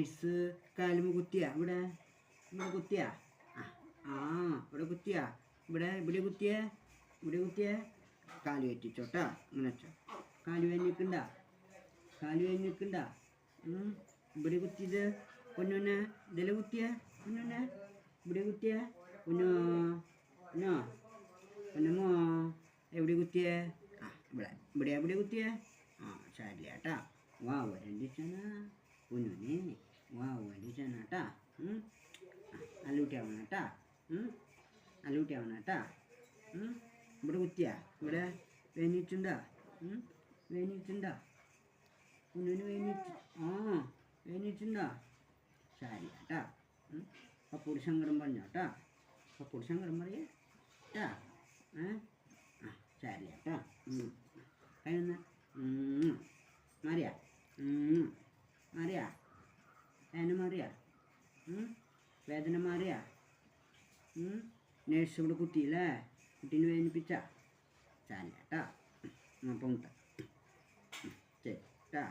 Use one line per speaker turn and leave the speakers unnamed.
nurse കാലുമ കുത്തിയാ ഇവിടെ കുത്തിയാ ഇവിടെ കുത്തിയാ ഇവിടെ കുത്തിയേ കാല് വെച്ചിച്ചോട്ടാ ഇങ്ങനെ വെച്ചോ കാല് വേനിക്കണ്ട ഇവിടെ കുത്തിയത് പൊന്നുന്നെ ഇതിലെ കുത്തിയേ പൊന്നുന്നെ ഇവിടെ കുത്തിയേ പൊന്നമ്മോ എവിടെ കുത്തിയേ ഇവിടെ കുത്തിയേ ശരില്ല കേട്ടാ വരണ്ടിച്ചാന പൊന്നുനെ വരണ്ടിച്ചാന കേട്ടാ നല്ല കുട്ടിയാവണം കേട്ടാ നല്ല കുട്ടിയാവണം കേട്ടാ ഇവിടെ കുത്തിയാ ഇവിടെ വേനിട്ടുണ്ടാ പൊന്നുന് വേനിട്ടുണ്ടാ ശരി കേട്ടാ പപ്പൂടി സങ്കടം പറഞ്ഞോട്ടാ പപ്പൂടി സങ്കടം പറയേ കേട്ടാ ശരി കേട്ടാ കഴിഞ്ഞ മാറിയാ വേദന മാറിയാ നേഴ്സ് ഇവിടെ കുത്തിയില്ലേ കുട്ടീനെ വേദനിപ്പിച്ച ശരി കേട്ടാ അപ്പം ശരി കേട്ടാ